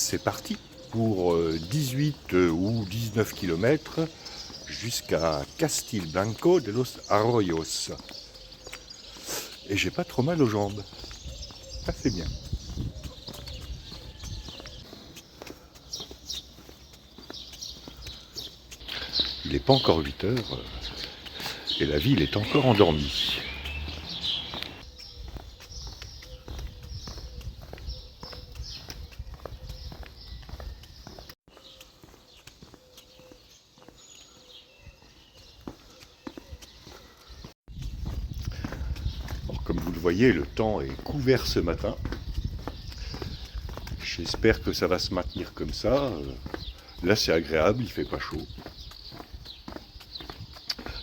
c'est parti pour 18 ou 19 km jusqu'à Castilblanco de los Arroyos. Et j'ai pas trop mal aux jambes. Ça c'est bien. Il n'est pas encore 8 heures et la ville est encore endormie. Alors, comme vous le voyez, le temps est couvert ce matin. J'espère que ça va se maintenir comme ça. Là c'est agréable, il fait pas chaud.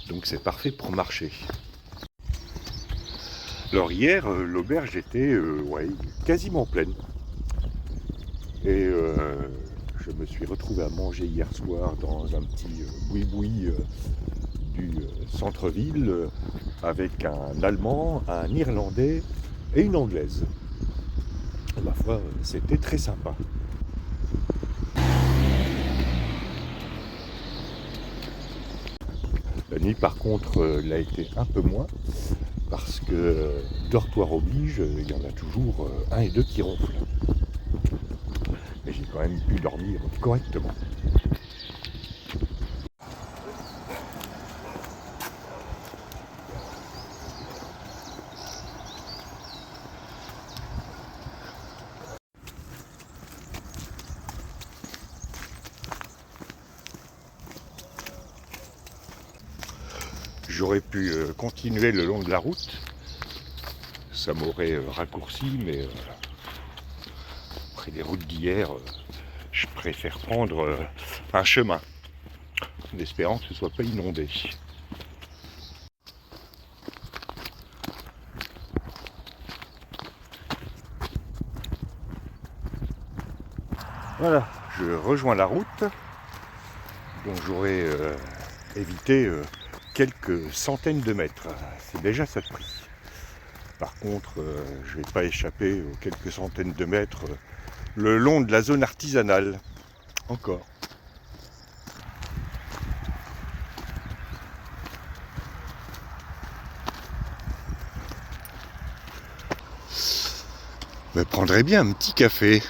Donc c'est parfait pour marcher. Alors hier, l'auberge était quasiment pleine. Et je me suis retrouvé à manger hier soir dans un petit boui-boui du centre-ville avec un Allemand, un Irlandais et une Anglaise. Ma foi, c'était très sympa. La nuit, par contre, l'a été un peu moins, parce que dortoir oblige, il y en a toujours un et deux qui ronflent. Mais j'ai quand même pu dormir correctement. J'aurais pu continuer le long de la route, ça m'aurait raccourci, mais après les routes d'hier, je préfère prendre un chemin, en espérant que ce ne soit pas inondé. Voilà, je rejoins la route, donc j'aurais évité quelques centaines de mètres. C'est déjà ça de prix. Par contre, je ne vais pas échapper aux quelques centaines de mètres le long de la zone artisanale. Encore. Je me prendrais bien un petit café.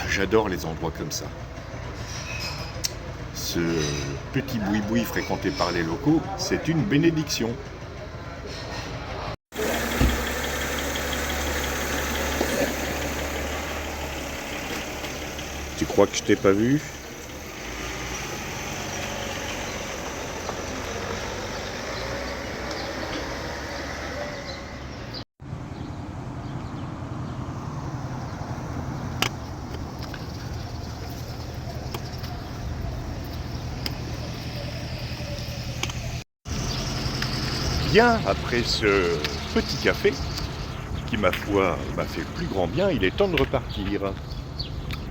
J'adore les endroits comme ça. Ce petit boui-boui fréquenté par les locaux, c'est une bénédiction. Tu crois que je t'ai pas vu ? Bien, après ce petit café, qui ma foi m'a fait plus grand bien, il est temps de repartir.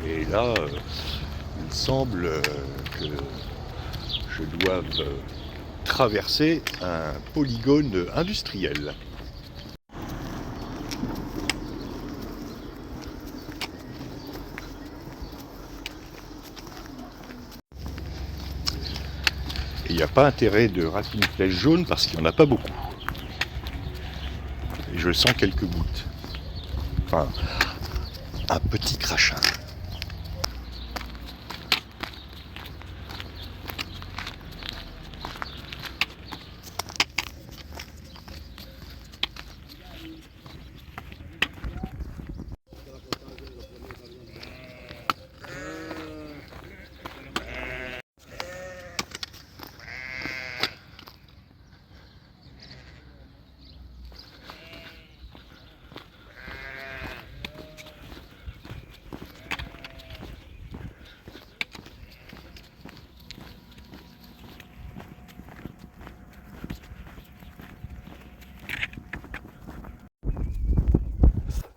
Et là, il semble que je doive traverser un polygone industriel. Et il n'y a pas intérêt de rater une flèche jaune parce qu'il n'y en a pas beaucoup. Et je sens quelques gouttes. Enfin, un petit crachin.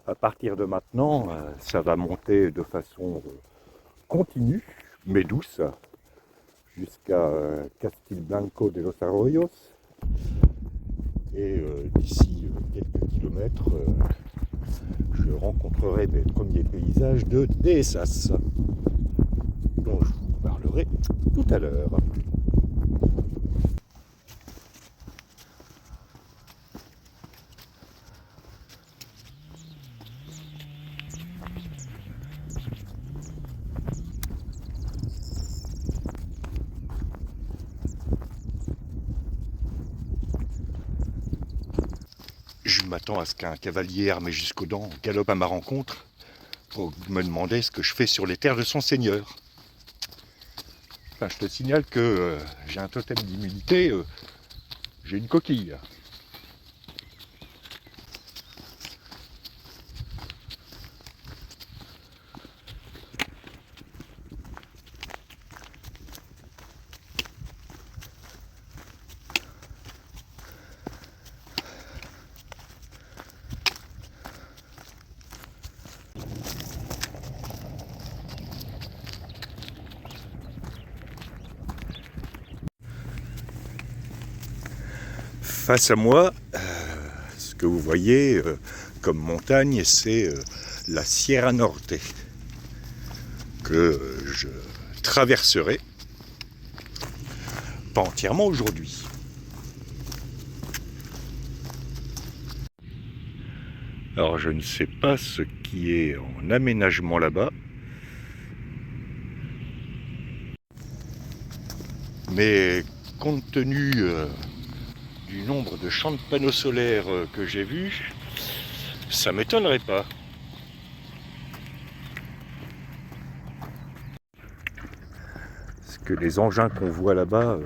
À partir de maintenant, ça va monter de façon continue, mais douce, jusqu'à Castilblanco de los Arroyos. Et d'ici quelques kilomètres, je rencontrerai mes premiers paysages de Dehesas, dont je vous parlerai tout à l'heure. Je m'attends à ce qu'un cavalier armé jusqu'aux dents galope à ma rencontre pour me demander ce que je fais sur les terres de son seigneur. Enfin, je te signale que j'ai un totem d'immunité, j'ai une coquille. Face à moi, ce que vous voyez comme montagne, c'est la Sierra Norte que je traverserai, pas entièrement aujourd'hui. Alors je ne sais pas ce qui est en aménagement là-bas, mais compte tenu du nombre de champs de panneaux solaires que j'ai vus, ça m'étonnerait pas. Parce que les engins qu'on voit là-bas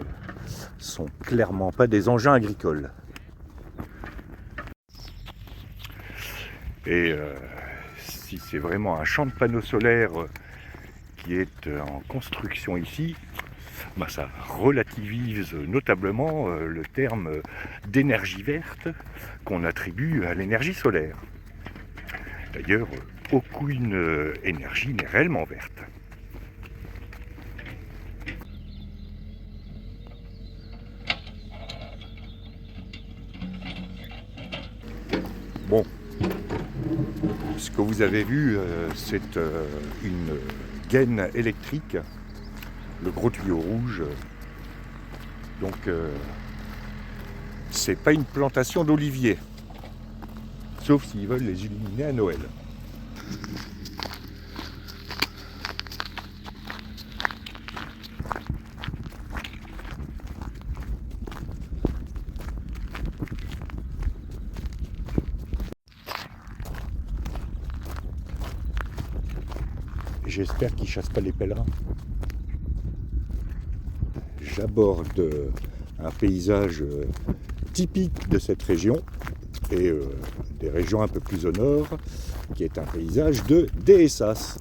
sont clairement pas des engins agricoles. Et si c'est vraiment un champ de panneaux solaires qui est en construction ici, bah ça relativise notablement le terme d'énergie verte qu'on attribue à l'énergie solaire. D'ailleurs, aucune énergie n'est réellement verte. Bon, ce que vous avez vu, c'est une gaine électrique, le gros tuyau rouge. Donc c'est pas une plantation d'oliviers, sauf s'ils veulent les illuminer à Noël. J'espère qu'ils chassent pas les pèlerins. J'aborde un paysage typique de cette région et des régions un peu plus au nord, qui est un paysage de Dehesas.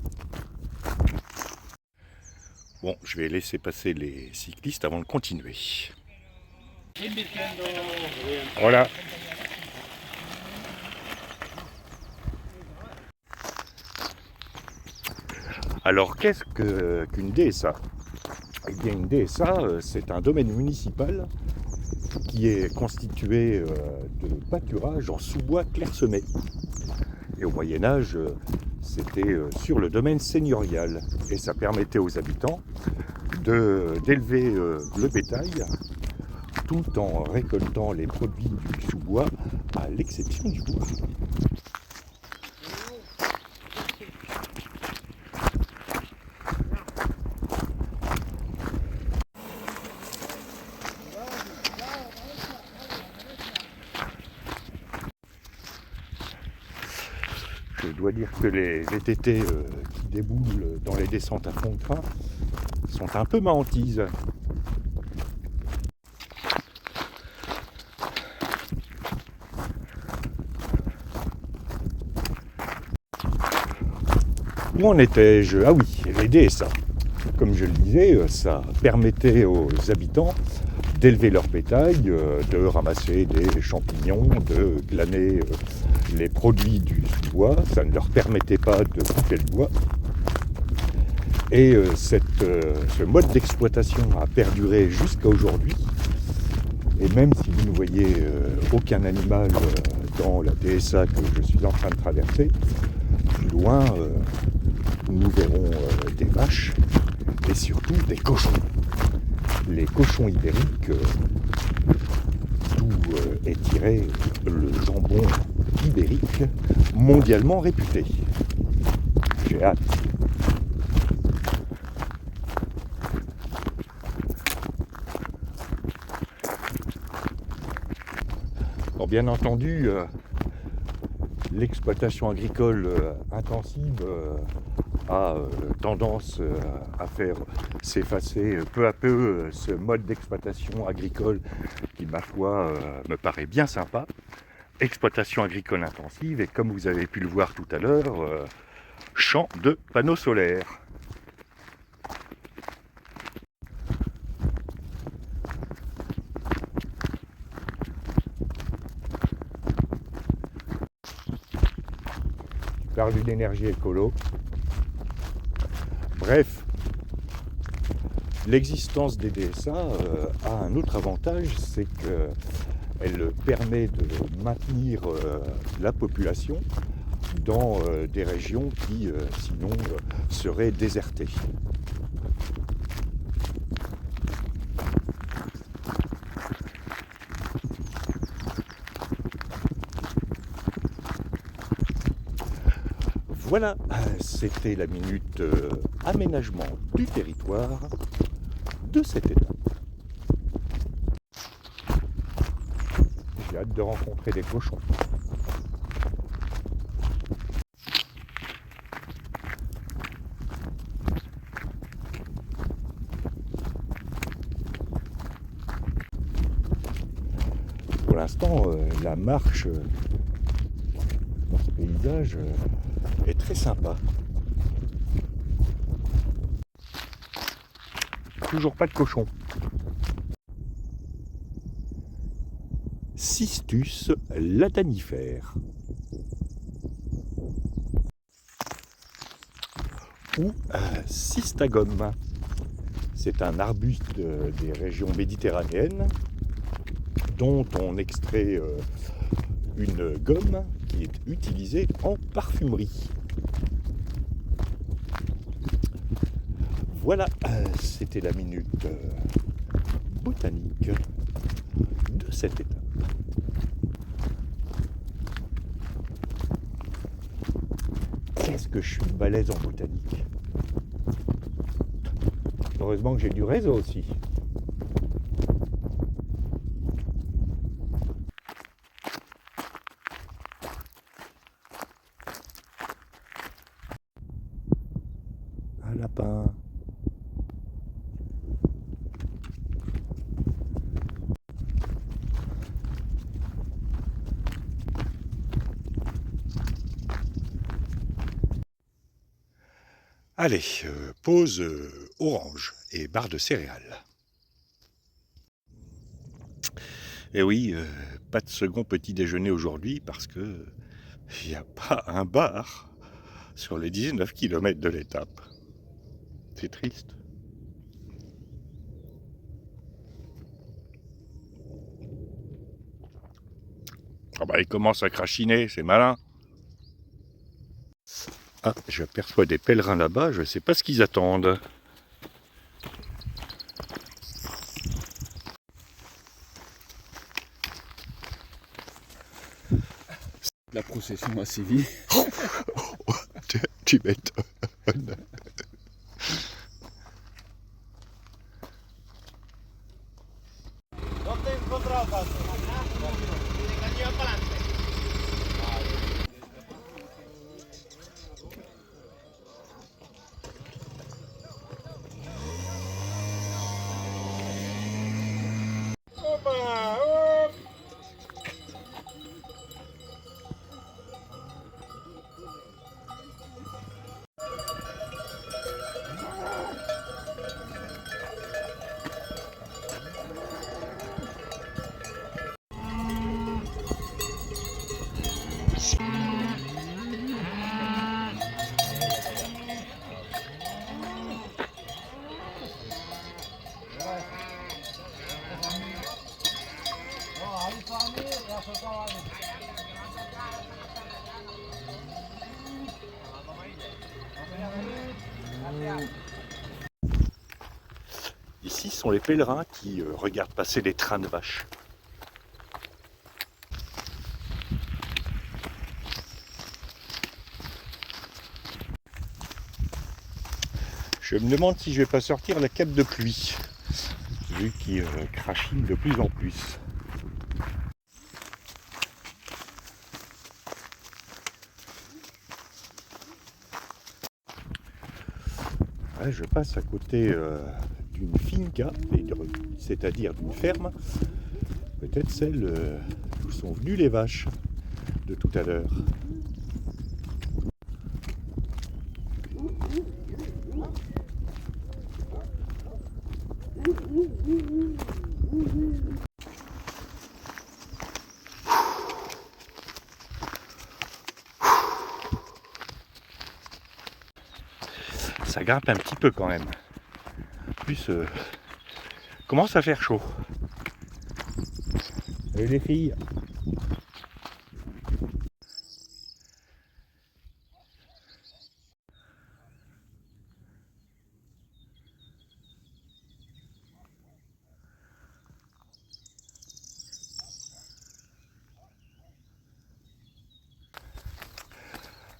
Bon, je vais laisser passer les cyclistes avant de continuer. Voilà. Alors, qu'est-ce qu'une DSA ? Eh bien, une DSA, c'est un domaine municipal qui est constitué de pâturage en sous-bois clairsemé. Et au Moyen-Âge, c'était sur le domaine seigneurial. Et ça permettait aux habitants d'élever le bétail tout en récoltant les produits du sous-bois, à l'exception du bois. Je dois dire que les VTT qui déboulent dans les descentes à fond de train sont un peu ma hantise. Où en étais-je ? Ah oui, les DSA. Comme je le disais, ça permettait aux habitants d'élever leur bétail, de ramasser des champignons, de glaner les produits du sous-bois, ça ne leur permettait pas de couper le bois. Et ce mode d'exploitation a perduré jusqu'à aujourd'hui. Et même si vous ne voyez aucun animal dans la DSA que je suis en train de traverser, plus loin, nous verrons des vaches et surtout des cochons. Les cochons ibériques, d'où est tiré le jambon ibérique mondialement réputé. J'ai hâte. Bon, bien entendu, l'exploitation agricole intensive a tendance à faire s'effacer peu à peu ce mode d'exploitation agricole qui, ma foi, me paraît bien sympa. Exploitation agricole intensive et, comme vous avez pu le voir tout à l'heure, champ de panneaux solaires. Je parle d'une énergie écolo. Bref, l'existence des DSA a un autre avantage, c'est qu'elle permet de maintenir la population dans des régions qui, sinon, seraient désertées. Voilà, c'était la minute aménagement du territoire de cette étape. J'ai hâte de rencontrer des cochons. Pour l'instant, la marche dans ce paysage est très sympa. Toujours pas de cochon. Cistus latanifère. Ou cystagome. C'est un arbuste des régions méditerranéennes dont on extrait une gomme qui est utilisée en parfumerie. Voilà, c'était la minute botanique de cette étape. Qu'est-ce que je suis balèze en botanique. Heureusement que j'ai du réseau aussi. Un lapin. Allez, pause orange et barre de céréales. Et oui, pas de second petit déjeuner aujourd'hui parce que il n'y a pas un bar sur les 19 km de l'étape. C'est triste. Ah bah il commence à crachiner, c'est malin. Ah, j'aperçois des pèlerins là-bas, je ne sais pas ce qu'ils attendent. La procession a sévi. Tu m'étonnes. ici sont les pèlerins qui regardent passer les trains de vaches. Je me demande si je vais pas sortir la cape de pluie, vu qu'il crachine de plus en plus. Ouais, je passe à côté d'une finca, c'est-à-dire d'une ferme, peut-être celle où sont venues les vaches de tout à l'heure. Ça grimpe un petit peu quand même. En plus, commence à faire chaud. Et les filles.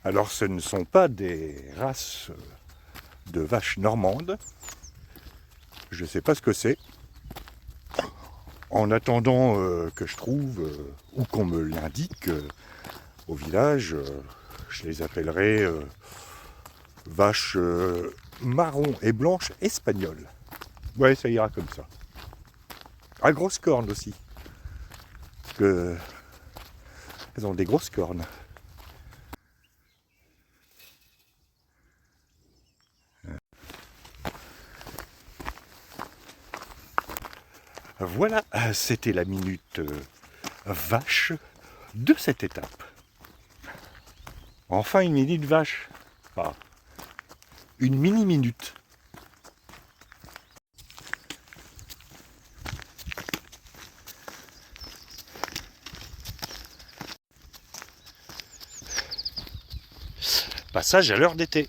Alors ce ne sont pas des races de vaches normandes. Je ne sais pas ce que c'est. En attendant que je trouve ou qu'on me l'indique au village, je les appellerai vaches marron et blanches espagnoles. Ouais, ça ira comme ça. À grosses cornes aussi. Parce que elles ont des grosses cornes. Voilà, c'était la minute vache de cette étape. Enfin une minute vache. Enfin, une mini-minute. Passage à l'heure d'été.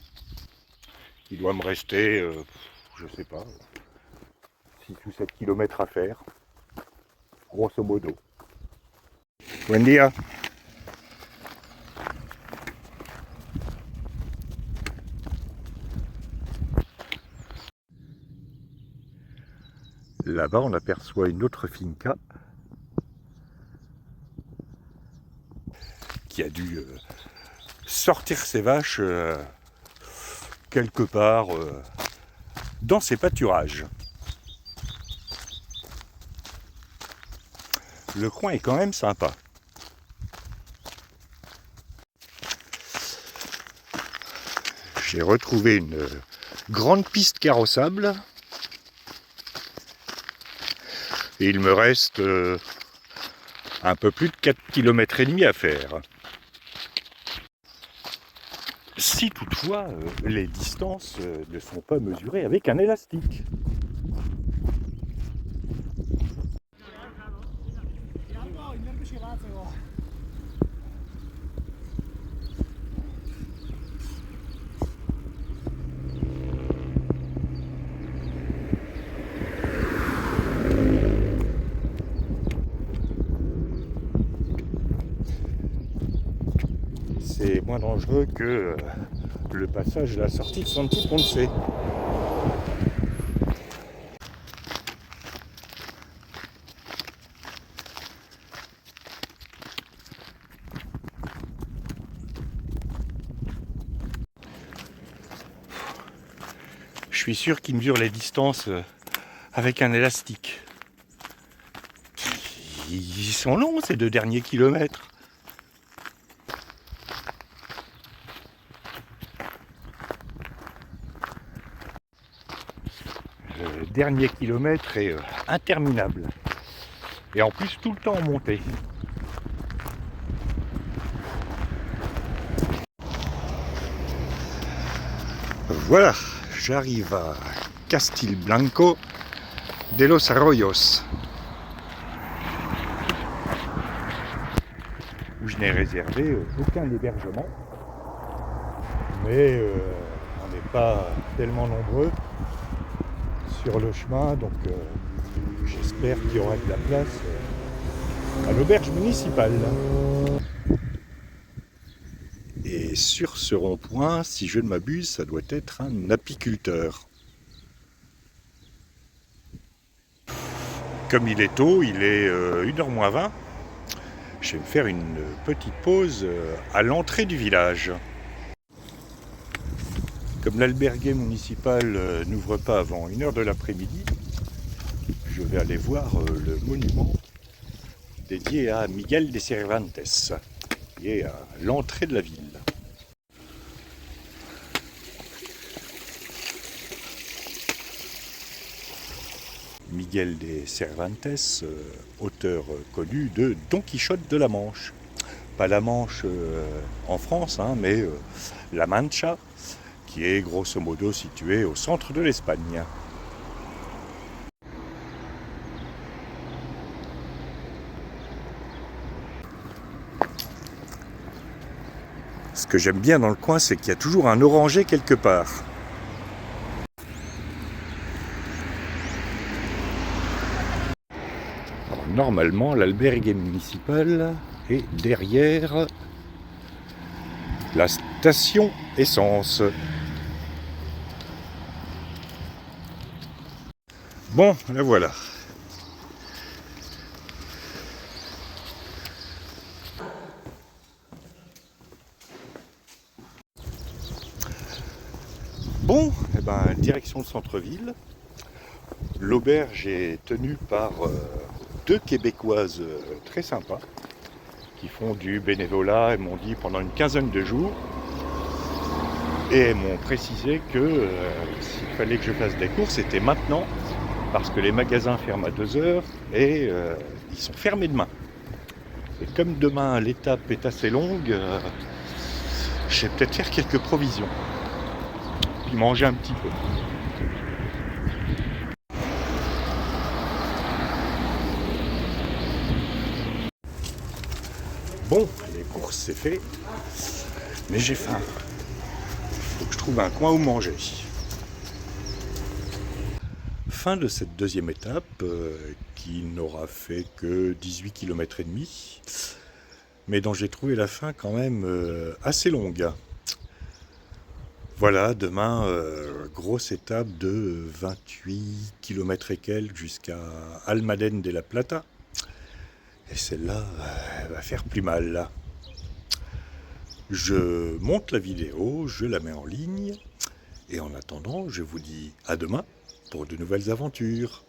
Il doit me rester, je sais pas, 6 ou 7 km à faire, grosso modo. Buen dia. Là-bas, on aperçoit une autre finca qui a dû sortir ses vaches quelque part dans ses pâturages. Le coin est quand même sympa. J'ai retrouvé une grande piste carrossable. Et il me reste un peu plus de 4 km et demi à faire. Si toutefois les distances ne sont pas mesurées avec un élastique. C'est moins dangereux que le passage de la sortie de Santi Ponce. Je suis sûr qu'ils mesurent les distances avec un élastique. Ils sont longs ces 2 derniers kilomètres. Le dernier kilomètre est interminable. Et en plus tout le temps en montée. Voilà, j'arrive à Castilblanco de los Arroyos, où je n'ai réservé aucun hébergement. Mais on n'est pas tellement nombreux sur le chemin, donc j'espère qu'il y aura de la place à l'auberge municipale. Et sur ce rond-point, si je ne m'abuse, ça doit être un apiculteur. Comme il est tôt, il est 1h moins 20, je vais me faire une petite pause à l'entrée du village. Comme l'albergue municipal n'ouvre pas avant 1h de l'après-midi, je vais aller voir le monument dédié à Miguel de Cervantes, qui est à l'entrée de la ville. Miguel de Cervantes, auteur connu de Don Quichotte de la Manche. Pas la Manche en France, mais la Mancha, qui est grosso modo située au centre de l'Espagne. Ce que j'aime bien dans le coin, c'est qu'il y a toujours un oranger quelque part. Alors, normalement, l'albergue municipal est derrière la station essence. Bon, la voilà. Bon, direction le centre-ville. L'auberge est tenue par deux Québécoises très sympas qui font du bénévolat, elles m'ont dit, pendant une quinzaine de jours. Et elles m'ont précisé que s'il fallait que je fasse des courses, c'était maintenant, parce que les magasins ferment à 2h et ils sont fermés demain. Et comme demain l'étape est assez longue, je vais peut-être faire quelques provisions. Puis manger un petit peu. Bon, les courses c'est fait, mais j'ai faim. Faut que je trouve un coin où manger. Fin de cette deuxième étape, qui n'aura fait que 18 km et demi, mais dont j'ai trouvé la fin quand même assez longue. Voilà, demain, grosse étape de 28 km et quelques jusqu'à Almaden de la Plata. Et celle-là va faire plus mal. Je monte la vidéo, je la mets en ligne. Et en attendant, je vous dis à demain pour de nouvelles aventures.